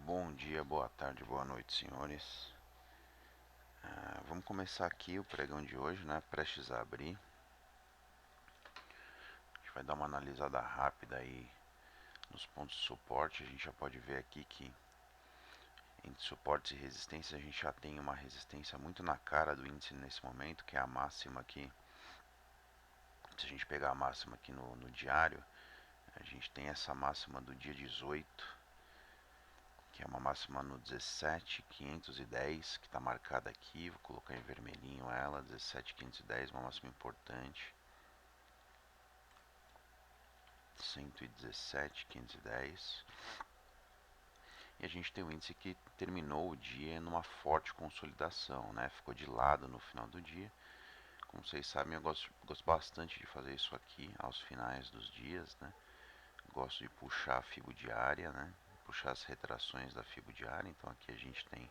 Bom dia, boa tarde, boa noite, senhores. Vamos começar aqui o pregão de hoje, né? Prestes a abrir. A gente vai dar uma analisada rápida aí nos pontos de suporte. A gente já pode ver aqui que entre suportes e resistência a gente já tem uma resistência muito na cara do índice nesse momento, que é a máxima aqui. Se a gente pegar a máxima aqui no diário, a gente tem essa máxima do dia 18, que é uma máxima no 17.510, que está marcada aqui. Vou colocar em vermelhinho ela, 17.510, uma máxima importante. 117.510. E a gente tem o índice que terminou o dia numa forte consolidação, né? Ficou de lado no final do dia. Como vocês sabem, eu gosto bastante de fazer isso aqui aos finais dos dias, né? Gosto de puxar a fibo diária, né? Puxar as retrações da fibo diária. Então aqui a gente tem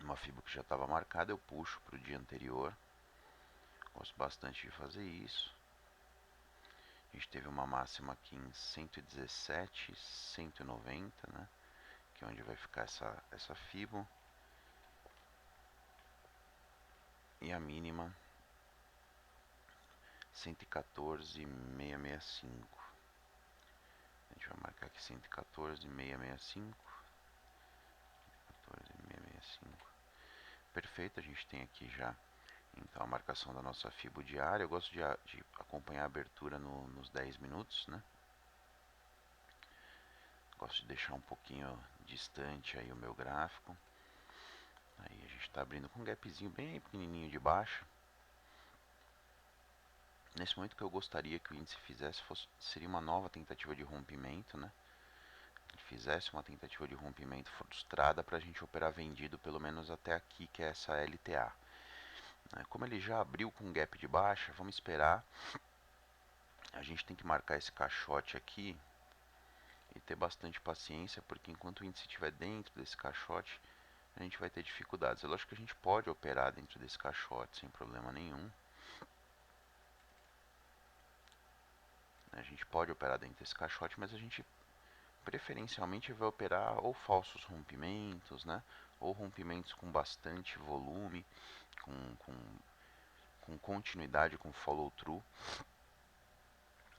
uma fibo que já estava marcada, eu puxo para o dia anterior. Gosto bastante de fazer isso. A gente teve uma máxima aqui em 117, 190, né? Que é onde vai ficar essa fibo. E a mínima 114,665. A gente vai marcar aqui 114,665. 114,665. Perfeito, a gente tem aqui já então a marcação da nossa fibo diária. Eu gosto de acompanhar a abertura nos 10 minutos, né? Gosto de deixar um pouquinho distante aí o meu gráfico. Aí a gente está abrindo com um gapzinho bem pequenininho de baixa. Nesse momento, que eu gostaria que o índice fizesse seria uma nova tentativa de rompimento, né? Ele fizesse uma tentativa de rompimento frustrada para a gente operar vendido pelo menos até aqui, que é essa LTA. Como ele já abriu com gap de baixa, vamos esperar. A gente tem que marcar esse caixote aqui e ter bastante paciência, porque enquanto o índice estiver dentro desse caixote, a gente vai ter dificuldades. É lógico que a gente pode operar dentro desse caixote sem problema nenhum. A gente pode operar dentro desse caixote, mas a gente preferencialmente vai operar ou falsos rompimentos, né? Ou rompimentos com bastante volume, com continuidade, com follow through.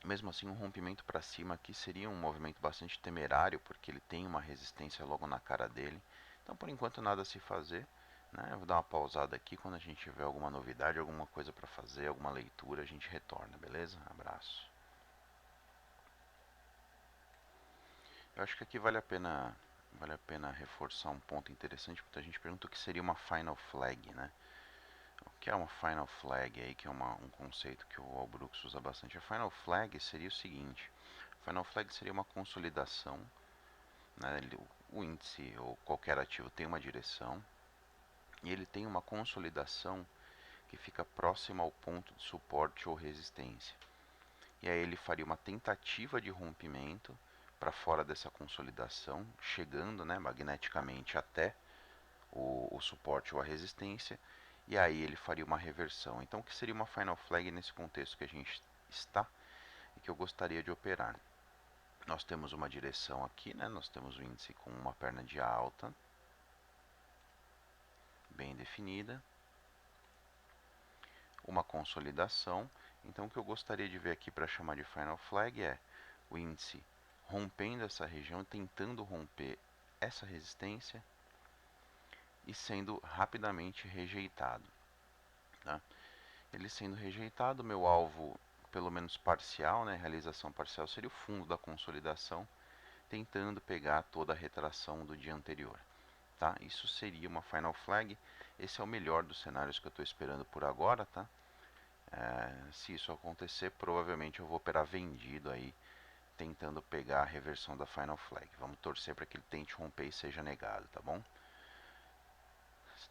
Mesmo assim, um rompimento para cima aqui seria um movimento bastante temerário, porque ele tem uma resistência logo na cara dele. Então, por enquanto, nada a se fazer. Né? Eu vou dar uma pausada aqui. Quando a gente tiver alguma novidade, alguma coisa para fazer, alguma leitura, a gente retorna, beleza? Abraço. Eu acho que aqui vale a pena reforçar um ponto interessante, porque a gente pergunta o que seria uma final flag, né? O que é uma final flag aí, que é um conceito que o Albrooks usa bastante. A final flag seria o seguinte: final flag seria uma consolidação, né? O índice ou qualquer ativo tem uma direção e ele tem uma consolidação que fica próxima ao ponto de suporte ou resistência. E aí ele faria uma tentativa de rompimento para fora dessa consolidação, chegando, né, magneticamente até o suporte ou a resistência, e aí ele faria uma reversão. Então, o que seria uma final flag nesse contexto que a gente está e que eu gostaria de operar? Nós temos uma direção aqui, né? Nós temos o índice com uma perna de alta bem definida, uma consolidação. Então, o que eu gostaria de ver aqui para chamar de final flag é o índice rompendo essa região, tentando romper essa resistência e sendo rapidamente rejeitado. Tá? Ele sendo rejeitado, meu alvo, pelo menos parcial, né, realização parcial, seria o fundo da consolidação, tentando pegar toda a retração do dia anterior. Tá? Isso seria uma final flag. Esse é o melhor dos cenários que eu estou esperando por agora. Tá? Se isso acontecer, provavelmente eu vou operar vendido aí, tentando pegar a reversão da final flag. Vamos torcer para que ele tente romper e seja negado, tá bom?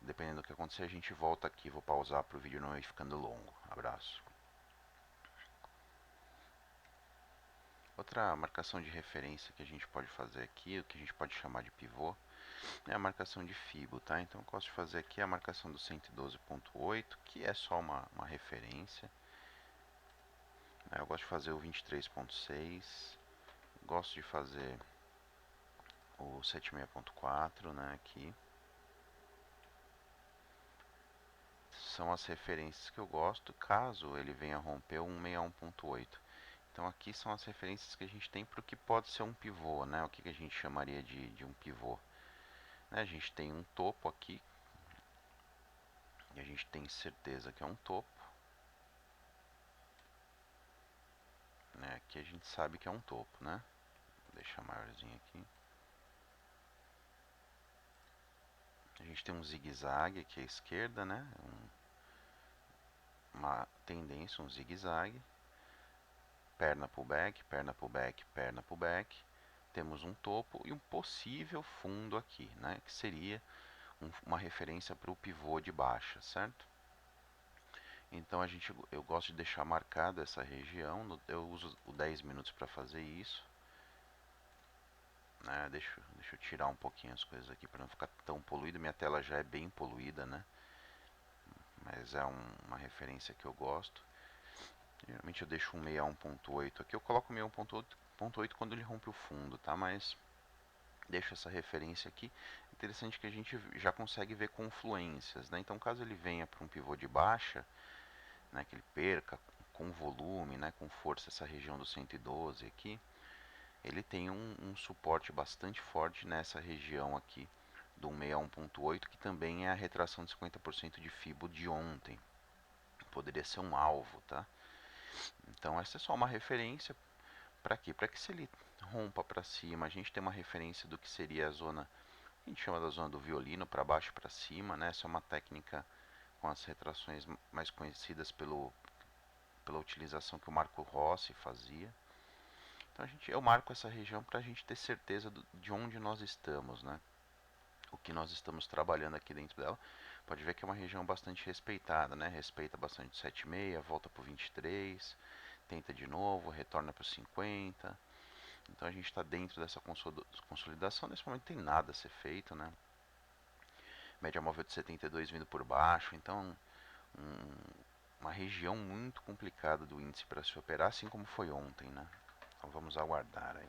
Dependendo do que acontecer, a gente volta aqui. Vou pausar para o vídeo não ir ficando longo. Abraço. Outra marcação de referência que a gente pode fazer aqui, o que a gente pode chamar de pivô, é a marcação de Fibo, tá? Então eu gosto de fazer aqui a marcação do 112.8, que é só uma referência. Eu gosto de fazer o 23.6, gosto de fazer o 76.4, né, aqui. São as referências que eu gosto, caso ele venha romper o 161.8. Então aqui são as referências que a gente tem para o que pode ser um pivô, né? O que a gente chamaria de um pivô. Né? A gente tem um topo aqui, e a gente tem certeza que é um topo. Né? Aqui a gente sabe que é um topo, né? Vou deixar maiorzinho aqui. A gente tem um zigue-zague aqui à esquerda, né? Uma tendência, um zigue-zague. Perna pullback, perna pullback, perna pullback. Temos um topo e um possível fundo aqui, né? Que seria uma referência para o pivô de baixa, certo? Então eu gosto de deixar marcado essa região. Eu uso o 10 minutos para fazer isso. Né? Deixa eu tirar um pouquinho as coisas aqui para não ficar tão poluído. Minha tela já é bem poluída, né? Mas é uma referência que eu gosto. Geralmente eu deixo um 61.8 aqui. Eu coloco o 61.8 quando ele rompe o fundo, tá? Mas deixo essa referência aqui. Interessante que a gente já consegue ver confluências, né? Então caso ele venha para um pivô de baixa, né, que ele perca com volume, né, com força essa região do 112 aqui, ele tem um suporte bastante forte nessa região aqui do 161.8, que também é a retração de 50% de Fibo de ontem. Poderia ser um alvo, tá? Então essa é só uma referência para quê? Para que se ele rompa para cima, a gente tem uma referência do que seria a zona, a gente chama da zona do violino, para baixo e para cima, né? Essa é uma técnica com as retrações mais conhecidas pela utilização que o Marco Rossi fazia. Então eu marco essa região para a gente ter certeza de onde nós estamos, né? O que nós estamos trabalhando aqui dentro dela. Pode ver que é uma região bastante respeitada, né? Respeita bastante o 7,6, volta para o 23, tenta de novo, retorna para o 50. Então a gente está dentro dessa consolidação. Nesse momento tem nada a ser feito, né? Média móvel de 72 vindo por baixo. Então uma região muito complicada do índice para se operar, assim como foi ontem, né? Então vamos aguardar aí.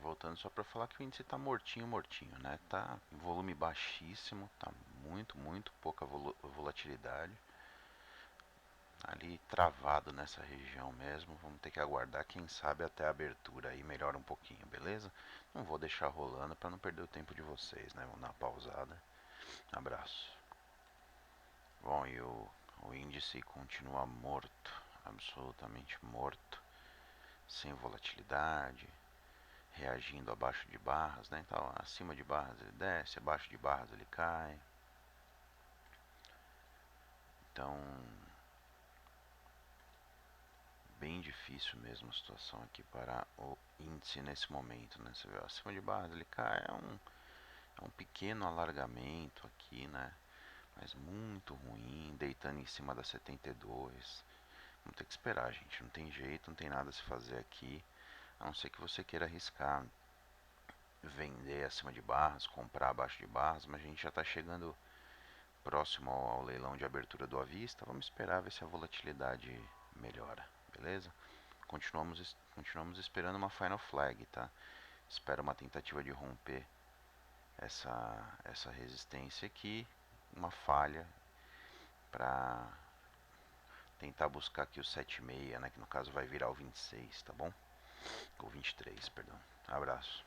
Voltando só para falar que o índice está mortinho, mortinho, né? Tá em volume baixíssimo, tá muito pouca volatilidade. Ali travado nessa região mesmo, vamos ter que aguardar, quem sabe até a abertura aí melhora um pouquinho, beleza? Não vou deixar rolando para não perder o tempo de vocês, né? Vamos dar uma pausada. Abraço. Bom, e o índice continua morto, absolutamente morto, sem volatilidade, reagindo abaixo de barras, né? Então, acima de barras ele desce, abaixo de barras ele cai. Então, bem difícil mesmo a situação aqui para o índice nesse momento, né? Você vê, acima de barras ele cai, é um pequeno alargamento aqui, né? Mas muito ruim, deitando em cima da 72. Vamos ter que esperar, gente. Não tem jeito, não tem nada a se fazer aqui. A não ser que você queira arriscar vender acima de barras, comprar abaixo de barras, mas a gente já está chegando próximo ao leilão de abertura do à vista. Vamos esperar ver se a volatilidade melhora, beleza? Continuamos esperando uma final flag, tá? Espero uma tentativa de romper essa resistência aqui, uma falha para tentar buscar aqui o 7,6, né, que no caso vai virar o 26, tá bom? Ou 23, perdão. Abraço.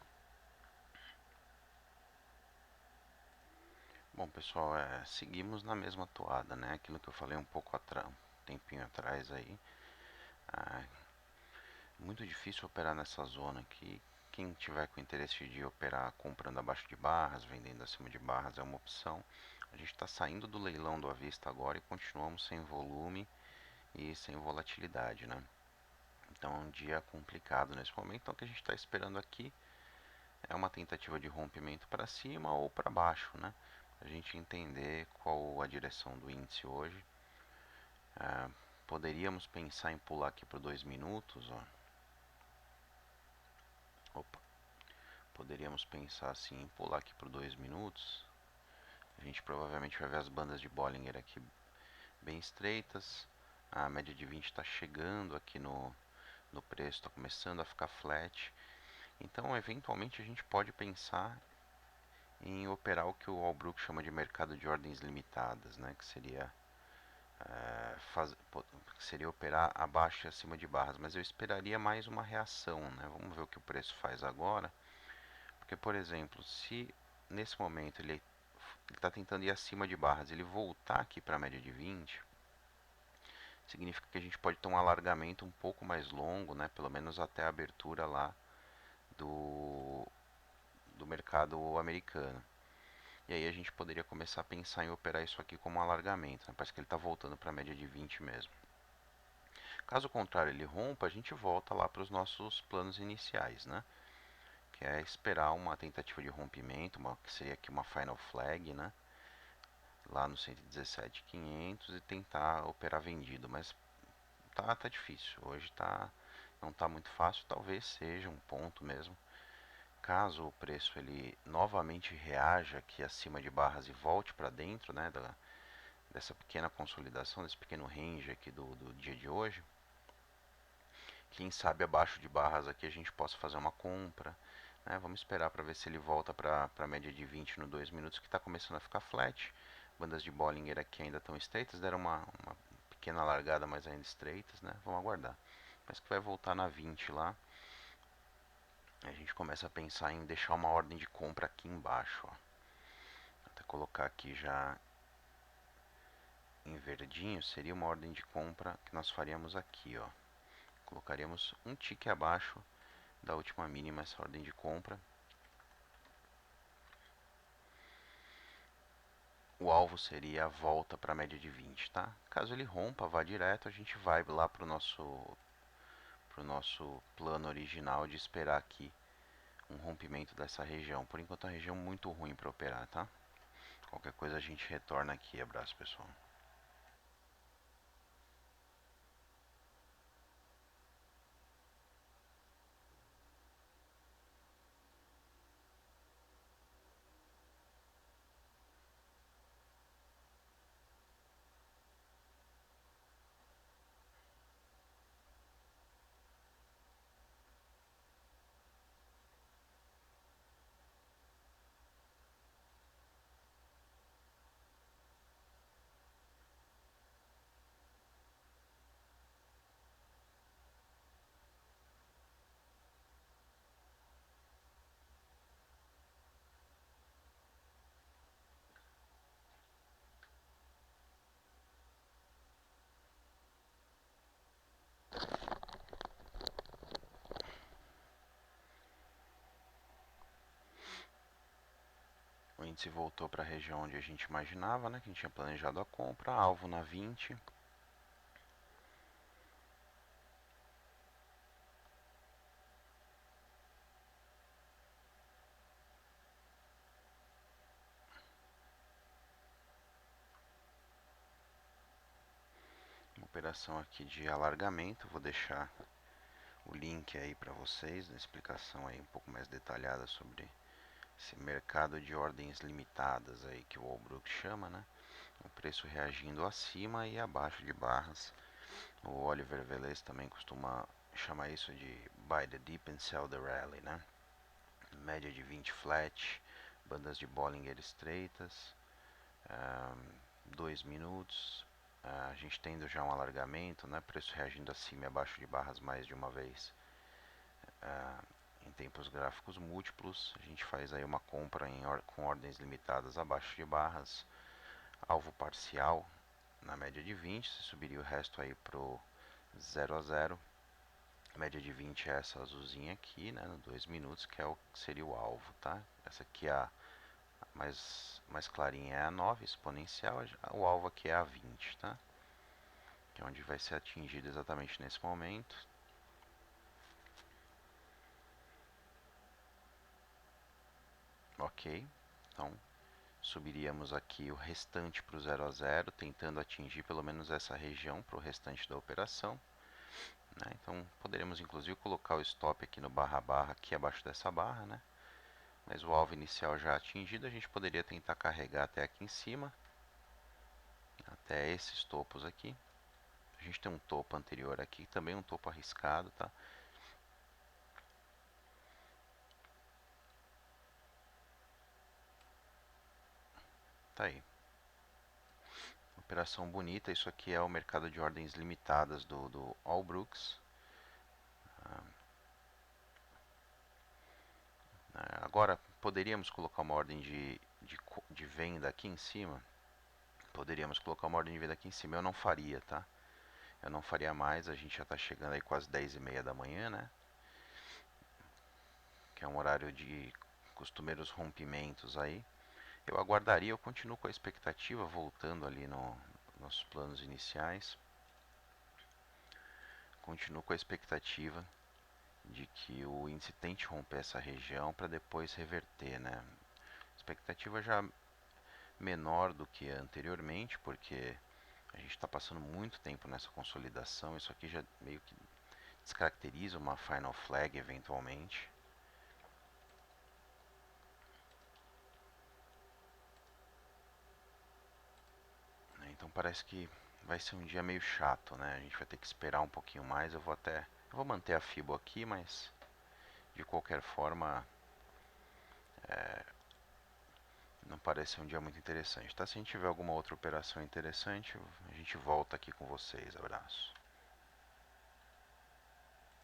Bom, pessoal, seguimos na mesma toada, né? Aquilo que eu falei um tempinho atrás aí. Ah, muito difícil operar nessa zona aqui. Quem tiver com interesse de operar comprando abaixo de barras, vendendo acima de barras é uma opção. A gente está saindo do leilão do à vista agora e continuamos sem volume e sem volatilidade, né? Então é um dia complicado nesse momento. Então o que a gente está esperando aqui é uma tentativa de rompimento para cima ou para baixo, né? A gente entender qual a direção do índice hoje. Poderíamos pensar em pular aqui para 2 minutos, ó. Opa. Poderíamos pensar assim em pular aqui por 2 minutos. A gente provavelmente vai ver as bandas de Bollinger aqui bem estreitas. A média de 20 está chegando aqui no preço, está começando a ficar flat. Então, eventualmente, a gente pode pensar em operar o que o Walbrook chama de mercado de ordens limitadas, né? Que seria, que seria operar abaixo e acima de barras. Mas eu esperaria mais uma reação, né? Vamos ver o que o preço faz agora. Porque, por exemplo, se nesse momento ele está tentando ir acima de barras, ele voltar aqui para a média de 20, significa que a gente pode ter um alargamento um pouco mais longo, né? Pelo menos até a abertura lá do, do mercado americano. E aí a gente poderia começar a pensar em operar isso aqui como um alargamento, né? Parece que ele está voltando para a média de 20 mesmo. Caso contrário, ele rompa, a gente volta lá para os nossos planos iniciais, né? Que é esperar uma tentativa de rompimento, que seria aqui uma final flag, né? Lá no 117.500 e tentar operar vendido, mas tá difícil. Hoje não tá muito fácil, talvez seja um ponto mesmo. Caso o preço ele novamente reaja aqui acima de barras e volte para dentro, né, dessa pequena consolidação, desse pequeno range aqui do dia de hoje, quem sabe abaixo de barras aqui a gente possa fazer uma compra, né? Vamos esperar para ver se ele volta para a média de 20 no 2 minutos, que está começando a ficar flat. Bandas de Bollinger aqui ainda estão estreitas, deram uma pequena largada, mas ainda estreitas, né? Vamos aguardar. Mas que vai voltar na 20 lá. A gente começa a pensar em deixar uma ordem de compra aqui embaixo, ó. Vou até colocar aqui já em verdinho, seria uma ordem de compra que nós faríamos aqui, ó. Colocaríamos um tique abaixo da última mínima essa ordem de compra. O alvo seria a volta para a média de 20, tá? Caso ele rompa, vá direto, a gente vai lá pro nosso plano original de esperar aqui um rompimento dessa região. Por enquanto, é uma região muito ruim para operar, tá? Qualquer coisa a gente retorna aqui. Abraço, pessoal. O índice voltou para a região onde a gente imaginava, né? Que a gente tinha planejado a compra. Alvo na 20. Uma operação aqui de alargamento. Vou deixar o link aí para vocês, na explicação aí um pouco mais detalhada sobre esse mercado de ordens limitadas aí que o Walbrook chama, né? O preço reagindo acima e abaixo de barras. O Oliver Velez também costuma chamar isso de buy the dip and sell the rally, né? Média de 20 flat, bandas de Bollinger estreitas, 2 minutos. A gente tendo já um alargamento, né? Preço reagindo acima e abaixo de barras mais de uma vez. Em tempos gráficos múltiplos, a gente faz aí uma compra com ordens limitadas abaixo de barras, alvo parcial na média de 20, você subiria o resto aí pro 0 a 0. A média de 20 é essa azulzinha aqui, né, no 2 minutos, que é o que seria o alvo, tá? Essa aqui é a mais clarinha é a 9 exponencial, o alvo aqui é a 20, tá? Que é onde vai ser atingido exatamente nesse momento. Ok, então subiríamos aqui o restante para o 0 a 0, tentando atingir pelo menos essa região para o restante da operação, né? Então poderemos inclusive colocar o stop aqui no barra barra, aqui abaixo dessa barra, né? Mas o alvo inicial já atingido, a gente poderia tentar carregar até aqui em cima, até esses topos aqui. A gente tem um topo anterior aqui, também um topo arriscado, tá? Tá aí. Operação bonita. Isso aqui é o mercado de ordens limitadas do All Brooks. Agora, poderíamos colocar uma ordem de venda aqui em cima? Poderíamos colocar uma ordem de venda aqui em cima. Eu não faria, tá? Eu não faria mais. A gente já está chegando aí quase 10h30 da manhã, né? Que é um horário de costumeiros rompimentos aí. Eu aguardaria, eu continuo com a expectativa, voltando ali nos planos iniciais. Continuo com a expectativa de que o índice tente romper essa região para depois reverter, né? Expectativa já menor do que anteriormente, porque a gente está passando muito tempo nessa consolidação. Isso aqui já meio que descaracteriza uma final flag eventualmente. Então parece que vai ser um dia meio chato, né? A gente vai ter que esperar um pouquinho mais. Eu vou manter a Fibo aqui, mas de qualquer forma não parece ser um dia muito interessante, tá? Se a gente tiver alguma outra operação interessante, a gente volta aqui com vocês. Abraço.